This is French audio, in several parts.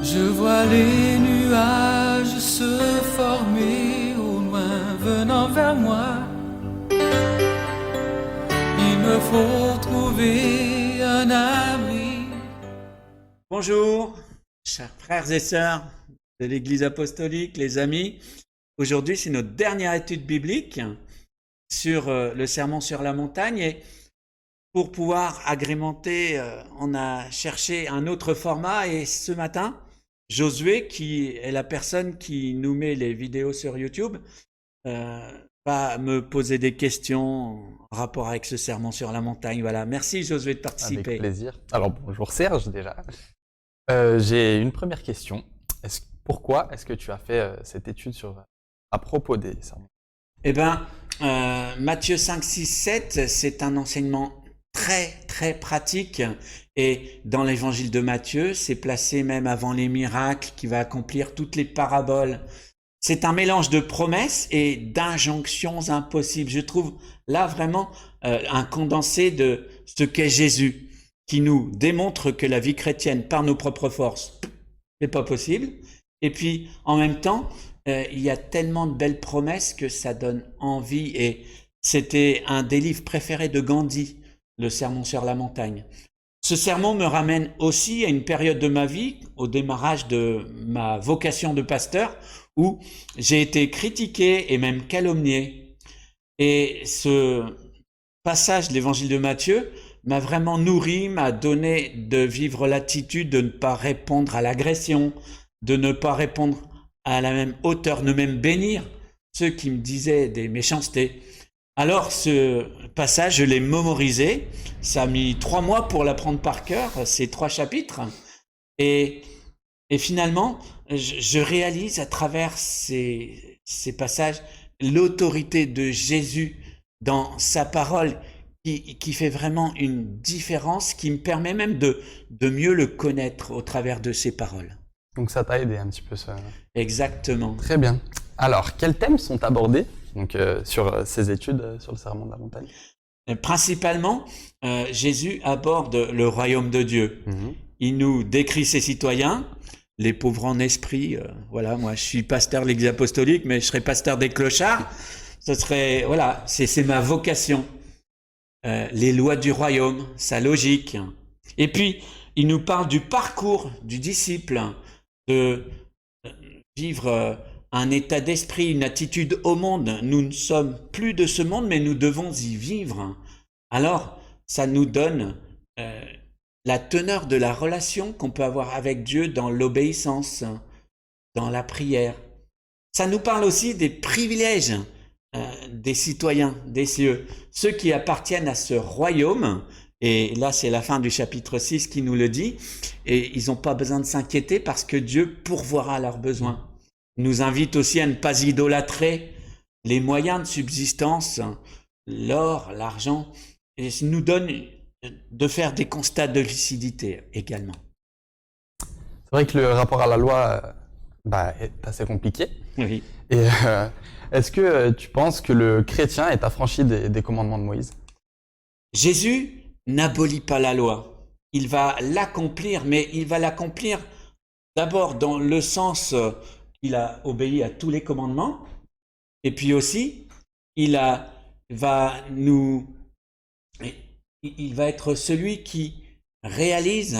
Je vois les nuages se former au loin venant vers moi. Il me faut trouver un abri. Bonjour, chers frères et sœurs de l'Église apostolique, les amis. Aujourd'hui, c'est notre dernière étude biblique sur le Sermon sur la montagne. Et pour pouvoir agrémenter, on a cherché un autre format. Et ce matin, Josué, qui est la personne qui nous met les vidéos sur YouTube, va me poser des questions en rapport avec ce Sermon sur la montagne. Voilà, merci Josué de participer. Avec plaisir. Alors bonjour Serge déjà. J'ai une première question. Pourquoi est-ce que tu as fait cette étude à propos des sermons? Eh bien, Matthieu 5, 6, 7, c'est un enseignement très pratique. Et dans l'évangile de Matthieu, c'est placé même avant les miracles qui va accomplir toutes les paraboles. C'est un mélange de promesses et d'injonctions impossibles. Je trouve là vraiment un condensé de ce qu'est Jésus, qui nous démontre que la vie chrétienne par nos propres forces, c'est pas possible. Et puis, en même temps, il y a tellement de belles promesses que ça donne envie. Et c'était un des livres préférés de Gandhi, le Sermon sur la montagne. Ce sermon me ramène aussi à une période de ma vie, au démarrage de ma vocation de pasteur, où j'ai été critiqué et même calomnié. Et ce passage de l'évangile de Matthieu m'a vraiment nourri, m'a donné de vivre l'attitude de ne pas répondre à l'agression, de ne pas répondre à la même hauteur, ne même bénir ceux qui me disaient des méchancetés. Alors ce passage, je l'ai mémorisé, ça a mis 3 mois pour l'apprendre par cœur, ces 3 chapitres, et finalement, je réalise à travers ces passages l'autorité de Jésus dans sa parole qui fait vraiment une différence, qui me permet même de mieux le connaître au travers de ses paroles. Donc ça t'a aidé un petit peu ça. Exactement. Très bien. Alors, quels thèmes sont abordés sur ces études sur le sermon de la montagne? Principalement, Jésus aborde le royaume de Dieu. Il nous décrit ses citoyens, les pauvres en esprit. Voilà, moi je suis pasteur de l'Église apostolique, mais je serais pasteur des clochards. Ce serait, voilà, c'est ma vocation. Les lois du royaume, sa logique. Et puis, il nous parle du parcours du disciple, de vivre un état d'esprit, une attitude au monde. Nous ne sommes plus de ce monde, mais nous devons y vivre. Alors, ça nous donne la teneur de la relation qu'on peut avoir avec Dieu dans l'obéissance, dans la prière. Ça nous parle aussi des privilèges des citoyens des cieux, ceux qui appartiennent à ce royaume. Et là, c'est la fin du chapitre 6 qui nous le dit. Et ils n'ont pas besoin de s'inquiéter parce que Dieu pourvoira à leurs besoins. Il nous invite aussi à ne pas idolâtrer les moyens de subsistance, l'or, l'argent, et nous donne de faire des constats de lucidité également. C'est vrai que le rapport à la loi est assez compliqué. Oui. Et est-ce que tu penses que le chrétien est affranchi des commandements de Moïse? Jésus n'abolit pas la loi. Il va l'accomplir, mais il va l'accomplir d'abord dans le sens qu'il a obéi à tous les commandements, et puis aussi, il va être celui qui réalise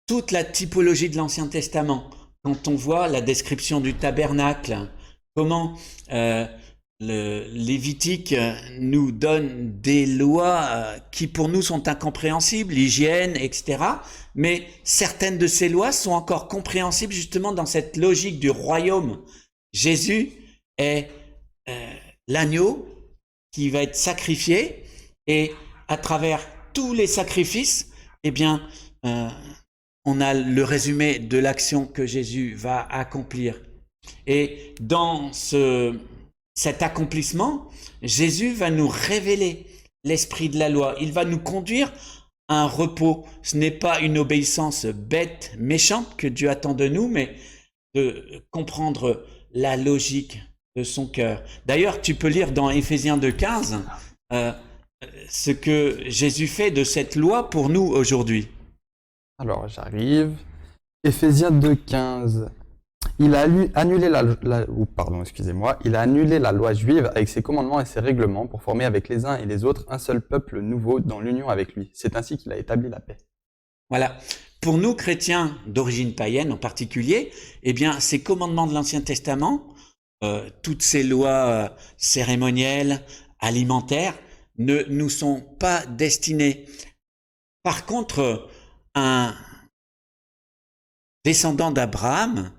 toute la typologie de l'Ancien Testament. Quand on voit la description du tabernacle, comment le Lévitique nous donne des lois qui pour nous sont incompréhensibles, l'hygiène, etc. Mais certaines de ces lois sont encore compréhensibles justement dans cette logique du royaume. Jésus est l'agneau qui va être sacrifié, et à travers tous les sacrifices, eh bien, on a le résumé de l'action que Jésus va accomplir. Et dans cet accomplissement, Jésus va nous révéler l'esprit de la loi. Il va nous conduire à un repos. Ce n'est pas une obéissance bête, méchante que Dieu attend de nous, mais de comprendre la logique de son cœur. D'ailleurs, tu peux lire dans Éphésiens 2,15 ce que Jésus fait de cette loi pour nous aujourd'hui. Alors, j'arrive. Éphésiens 2,15. Il a annulé il a annulé la loi juive avec ses commandements et ses règlements pour former avec les uns et les autres un seul peuple nouveau dans l'union avec lui. C'est ainsi qu'il a établi la paix. Voilà. Pour nous, chrétiens d'origine païenne en particulier, eh bien, ces commandements de l'Ancien Testament, toutes ces lois cérémonielles, alimentaires, ne nous sont pas destinés. Par contre, un descendant d'Abraham,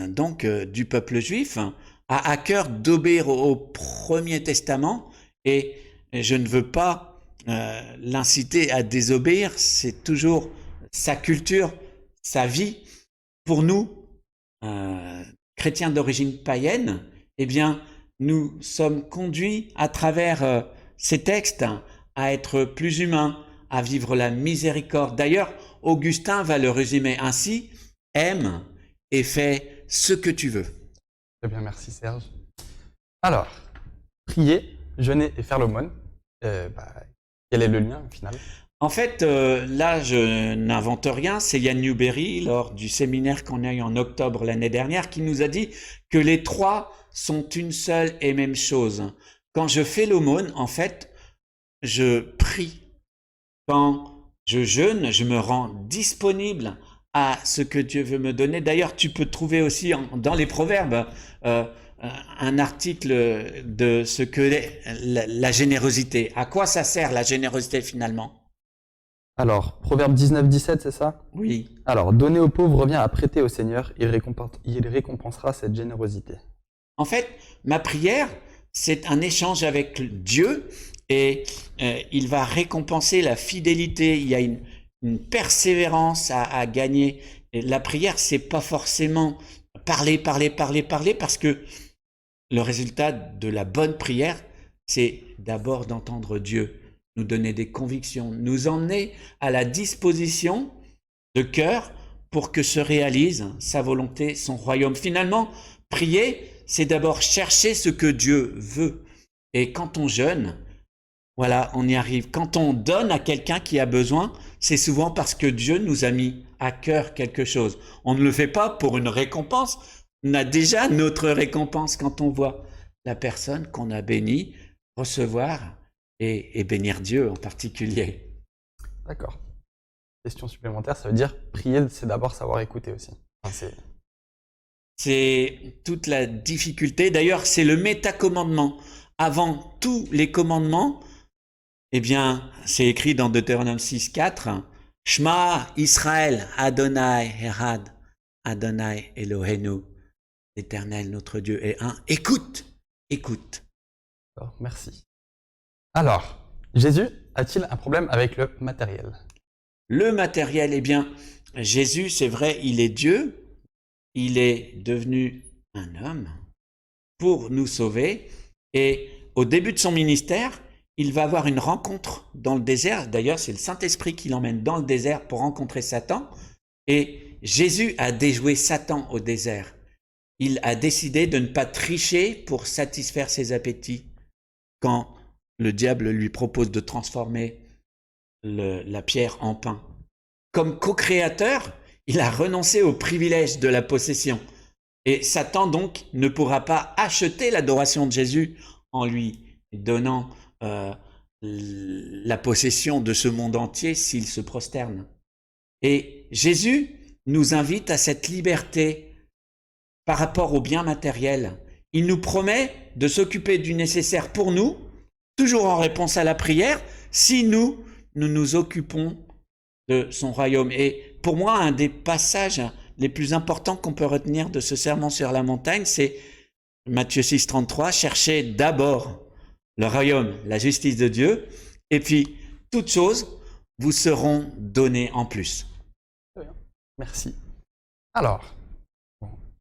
donc du peuple juif, a à cœur d'obéir au Premier Testament, et je ne veux pas l'inciter à désobéir, c'est toujours sa culture, sa vie. Pour nous, chrétiens d'origine païenne, eh bien, nous sommes conduits à travers ces textes à être plus humains, à vivre la miséricorde. D'ailleurs, Augustin va le résumer ainsi: aime et fais ce que tu veux. Très bien, merci Serge. Alors, prier, jeûner et faire l'aumône, quel est le lien au final? En fait, là, je n'invente rien. C'est Yann Newberry, lors du séminaire qu'on a eu en octobre l'année dernière, qui nous a dit que les trois sont une seule et même chose. Quand je fais l'aumône, en fait, je prie. Quand je jeûne, je me rends disponible à ce que Dieu veut me donner. D'ailleurs, tu peux trouver aussi dans les Proverbes un article de ce que est la générosité. À quoi ça sert la générosité finalement? Alors, Proverbe 19-17, c'est ça? Oui. Alors, donner aux pauvres revient à prêter au Seigneur, il récompensera cette générosité. En fait, ma prière, c'est un échange avec Dieu et il va récompenser la fidélité. Il y a une persévérance à gagner. Et la prière, c'est pas forcément parler, parce que le résultat de la bonne prière, c'est d'abord d'entendre Dieu nous donner des convictions, nous emmener à la disposition de cœur pour que se réalise sa volonté, son royaume. Finalement, prier, c'est d'abord chercher ce que Dieu veut. Et quand on jeûne, voilà, on y arrive. Quand on donne à quelqu'un qui a besoin, c'est souvent parce que Dieu nous a mis à cœur quelque chose. On ne le fait pas pour une récompense. On a déjà notre récompense quand on voit la personne qu'on a bénie recevoir et bénir Dieu en particulier. D'accord. Question supplémentaire, ça veut dire prier, c'est d'abord savoir écouter aussi. Enfin, c'est toute la difficulté. D'ailleurs, c'est le métacommandement. Avant tous les commandements, eh bien, c'est écrit dans Deutéronome 6,4, Shema Israël, Adonai Erad, Adonai Eloheinu, l'Éternel notre Dieu est un. Écoute, écoute. D'accord, merci. Alors, Jésus a-t-il un problème avec le matériel? Le matériel, eh bien, Jésus, c'est vrai, il est Dieu, il est devenu un homme pour nous sauver. Et au début de son ministère, il va avoir une rencontre dans le désert. D'ailleurs, c'est le Saint-Esprit qui l'emmène dans le désert pour rencontrer Satan. Et Jésus a déjoué Satan au désert. Il a décidé de ne pas tricher pour satisfaire ses appétits. Quand le diable lui propose de transformer la pierre en pain. Comme co-créateur, il a renoncé au privilège de la possession. Et Satan donc ne pourra pas acheter l'adoration de Jésus en lui donnant la possession de ce monde entier s'il se prosterne. Et Jésus nous invite à cette liberté par rapport au bien matériel. Il nous promet de s'occuper du nécessaire pour nous, toujours en réponse à la prière, si nous nous occupons de son royaume. Et pour moi, un des passages les plus importants qu'on peut retenir de ce sermon sur la montagne, c'est Matthieu 6,33, cherchez d'abord le royaume, la justice de Dieu, et puis toutes choses vous seront données en plus. Très bien. Merci. Alors,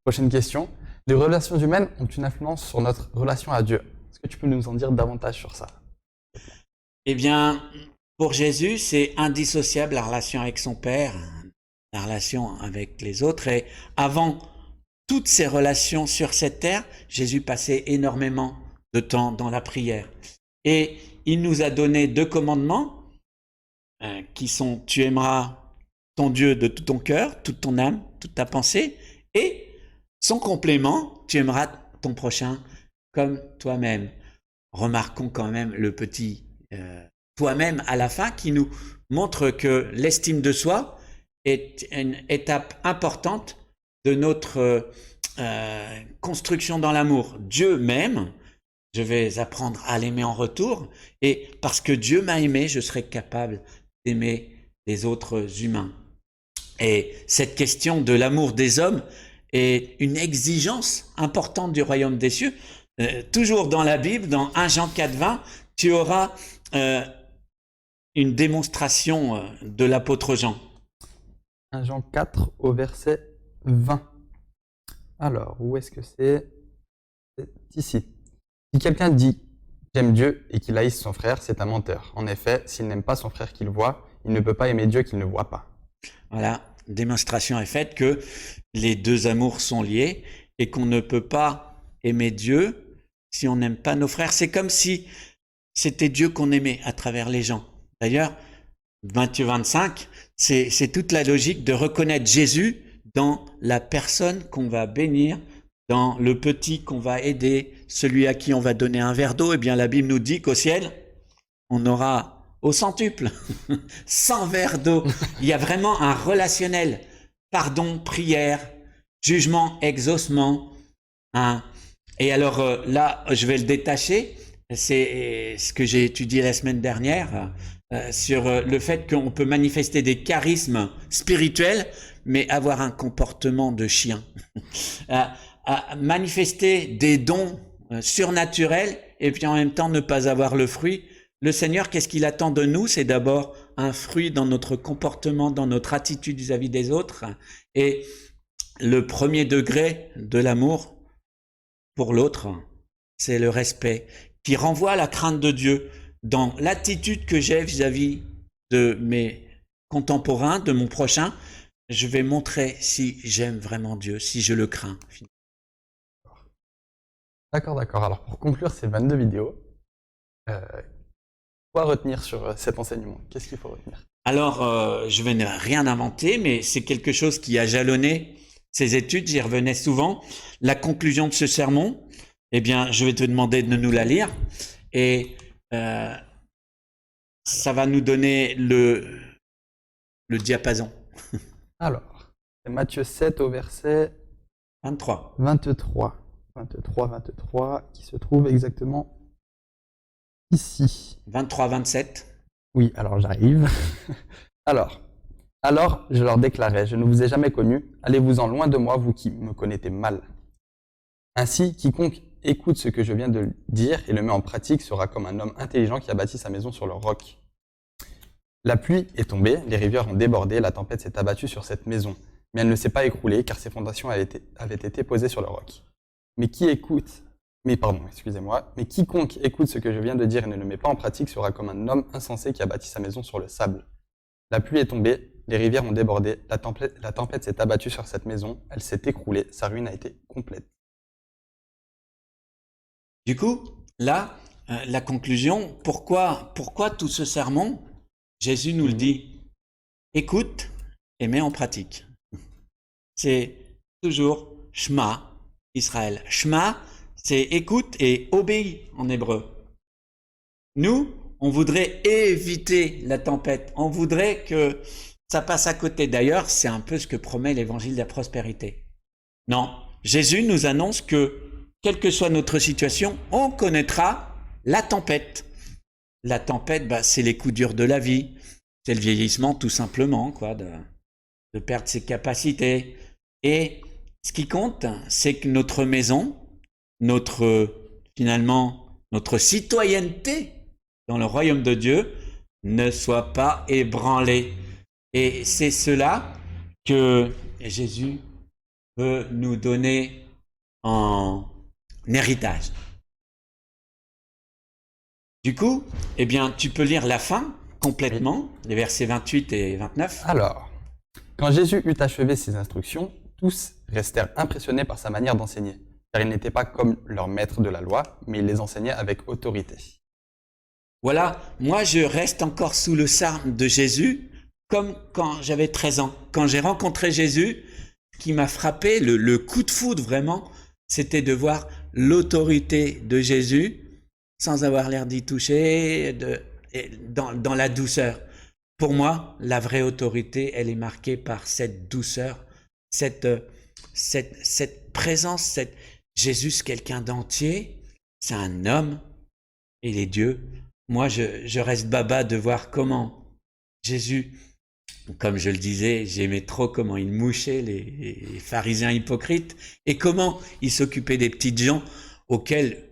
prochaine question. Les relations humaines ont une influence sur notre relation à Dieu. Est-ce que tu peux nous en dire davantage sur ça? Eh bien, pour Jésus, c'est indissociable la relation avec son Père, la relation avec les autres. Et avant toutes ces relations sur cette terre, Jésus passait énormément de temps dans la prière. Et il nous a donné 2 commandements qui sont « Tu aimeras ton Dieu de tout ton cœur, toute ton âme, toute ta pensée, et son complément, tu aimeras ton prochain comme toi-même. Remarquons quand même le petit toi-même à la fin qui nous montre que l'estime de soi est une étape importante de notre construction dans l'amour. Dieu m'aime, je vais apprendre à l'aimer en retour, et parce que Dieu m'a aimé, je serai capable d'aimer les autres humains. Et cette question de l'amour des hommes est une exigence importante du royaume des cieux. Toujours dans la Bible, dans 1 Jean 4,20, tu auras une démonstration de l'apôtre Jean. 1 Jean 4 au verset 20. Alors, où est-ce que c'est? C'est ici. Si quelqu'un dit « j'aime Dieu » et qu'il haïsse son frère, c'est un menteur. En effet, s'il n'aime pas son frère qu'il voit, il ne peut pas aimer Dieu qu'il ne voit pas. Voilà, démonstration est faite que les deux amours sont liés et qu'on ne peut pas aimer Dieu si on n'aime pas nos frères. C'est comme si c'était Dieu qu'on aimait à travers les gens. D'ailleurs, Matthieu 25, c'est toute la logique de reconnaître Jésus dans la personne qu'on va bénir, dans le petit qu'on va aider, celui à qui on va donner un verre d'eau. Eh bien, la Bible nous dit qu'au ciel, on aura au centuple 100 verres d'eau. Il y a vraiment un relationnel. Pardon, prière, jugement, exaucement. Et alors là, je vais le détacher. C'est ce que j'ai étudié la semaine dernière sur le fait qu'on peut manifester des charismes spirituels, mais avoir un comportement de chien. Manifester des dons surnaturels et puis en même temps ne pas avoir le fruit. Le Seigneur, qu'est-ce qu'il attend de nous? C'est d'abord un fruit dans notre comportement, dans notre attitude vis-à-vis des autres. Et le premier degré de l'amour pour l'autre, c'est le respect qui renvoie à la crainte de Dieu dans l'attitude que j'ai vis-à-vis de mes contemporains, de mon prochain. Je vais montrer si j'aime vraiment Dieu, si je le crains. D'accord. Alors, pour conclure ces 22 vidéos, quoi retenir sur cet enseignement? Qu'est-ce qu'il faut retenir? Alors, je vais rien inventer, mais c'est quelque chose qui a jalonné ces études, j'y revenais souvent. La conclusion de ce sermon, eh bien, je vais te demander de nous la lire, et ça va nous donner le diapason. Alors, c'est Matthieu 7 au verset 23. 23, qui se trouve exactement ici. 23-27. Oui, alors j'arrive. Alors, je leur déclarai, je ne vous ai jamais connus, allez-vous-en loin de moi, vous qui me connaissez mal. Ainsi, quiconque écoute ce que je viens de dire et le met en pratique sera comme un homme intelligent qui a bâti sa maison sur le roc. La pluie est tombée, les rivières ont débordé, la tempête s'est abattue sur cette maison, mais elle ne s'est pas écroulée car ses fondations avaient été posées sur le roc. Mais quiconque écoute ce que je viens de dire et ne le met pas en pratique sera comme un homme insensé qui a bâti sa maison sur le sable. La pluie est tombée, les rivières ont débordé, la tempête s'est abattue sur cette maison, elle s'est écroulée, sa ruine a été complète. Du coup, là, la conclusion, pourquoi tout ce sermon? Jésus nous le dit, écoute et mets en pratique. C'est toujours Shema, Israël. Shema, c'est écoute et obéis en hébreu. Nous, on voudrait éviter la tempête. On voudrait que ça passe à côté. D'ailleurs, c'est un peu ce que promet l'évangile de la prospérité. Non, Jésus nous annonce que, quelle que soit notre situation, on connaîtra la tempête. La tempête, c'est les coups durs de la vie. C'est le vieillissement, tout simplement, de perdre ses capacités. Et ce qui compte, c'est que notre maison, notre citoyenneté dans le royaume de Dieu ne soit pas ébranlée. Et c'est cela que Jésus veut nous donner en héritage. Du coup, eh bien, tu peux lire la fin complètement, les versets 28 et 29. Alors, quand Jésus eut achevé ses instructions, tous restèrent impressionnés par sa manière d'enseigner, car il n'était pas comme leur maître de la loi, mais il les enseignait avec autorité. Voilà, moi je reste encore sous le charme de Jésus comme quand j'avais 13 ans. Quand j'ai rencontré Jésus, ce qui m'a frappé, le coup de foudre vraiment, c'était de voir l'autorité de Jésus sans avoir l'air d'y toucher, dans la douceur. Pour moi, la vraie autorité, elle est marquée par cette douceur, cette présence, Jésus, c'est quelqu'un d'entier, c'est un homme, il est Dieu. Moi, je reste baba de voir comment Jésus, comme je le disais, j'aimais trop comment il mouchait les pharisiens hypocrites et comment il s'occupait des petites gens auxquels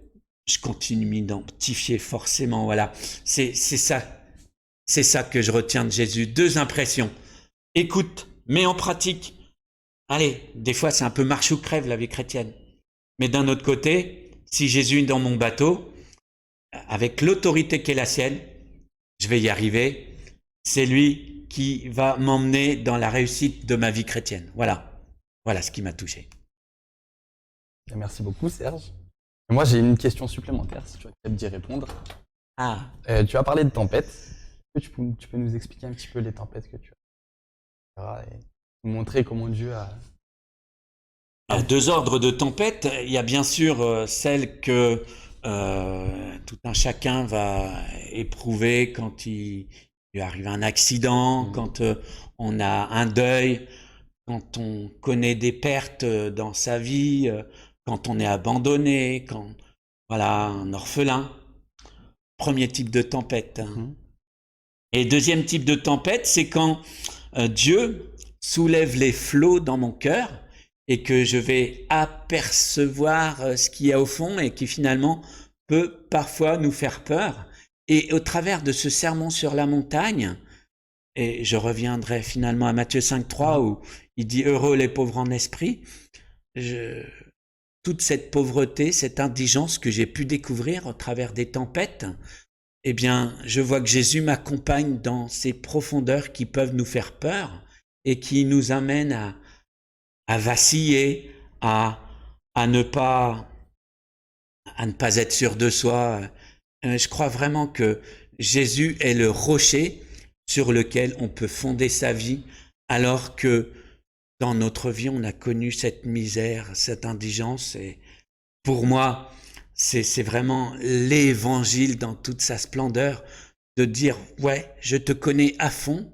je continue de m'identifier forcément. Voilà, c'est ça que je retiens de Jésus. 2 impressions. Écoute, mets en pratique. Allez, des fois c'est un peu marche ou crève la vie chrétienne. Mais d'un autre côté, si Jésus est dans mon bateau, avec l'autorité qui est la sienne, je vais y arriver. C'est lui qui va m'emmener dans la réussite de ma vie chrétienne. Voilà ce qui m'a touché. Merci beaucoup, Serge. Moi, j'ai une question supplémentaire, si tu acceptes d'y répondre. Ah, Tu as parlé de tempêtes. Est-ce que tu peux nous expliquer un petit peu les tempêtes que tu as et nous montrer comment Dieu a... à 2 ordres de tempête. Il y a bien sûr celle que tout un chacun va éprouver quand il lui arrive un accident, quand on a un deuil, quand on connaît des pertes dans sa vie, quand on est abandonné, un orphelin. Premier type de tempête. Et deuxième type de tempête, c'est quand Dieu soulève les flots dans mon cœur et que je vais apercevoir ce qu'il y a au fond et qui finalement peut parfois nous faire peur. Et au travers de ce sermon sur la montagne, et je reviendrai finalement à Matthieu 5,3 où il dit « Heureux les pauvres en esprit », toute cette pauvreté, cette indigence que j'ai pu découvrir au travers des tempêtes, eh bien, je vois que Jésus m'accompagne dans ces profondeurs qui peuvent nous faire peur et qui nous amènent à vaciller, à ne pas être sûr de soi. Je crois vraiment que Jésus est le rocher sur lequel on peut fonder sa vie, alors que dans notre vie, on a connu cette misère, cette indigence. Et pour moi, c'est vraiment l'évangile dans toute sa splendeur, de dire « Ouais, je te connais à fond,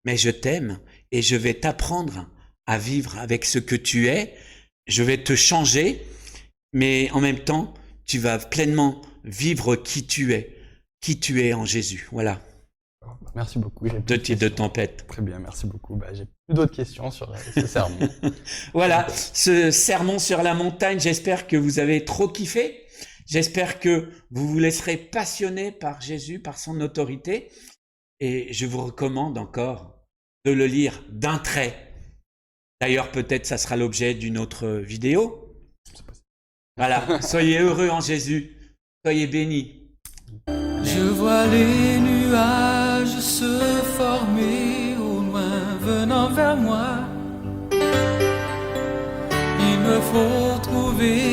mais je t'aime et je vais t'apprendre à vivre avec ce que tu es. Je vais te changer, mais en même temps, tu vas pleinement vivre qui tu es en Jésus. » Voilà. Merci beaucoup. 2 types de tempêtes. Très bien, merci beaucoup. J'ai plus d'autres questions sur ce sermon. Voilà, ce sermon sur la montagne, j'espère que vous avez trop kiffé. J'espère que vous vous laisserez passionner par Jésus, par son autorité. Et je vous recommande encore de le lire d'un trait. D'ailleurs, peut-être ça sera l'objet d'une autre vidéo. Voilà, soyez heureux en Jésus. Soyez bénis. Je vois les nuages se former au loin venant vers moi. Il me faut trouver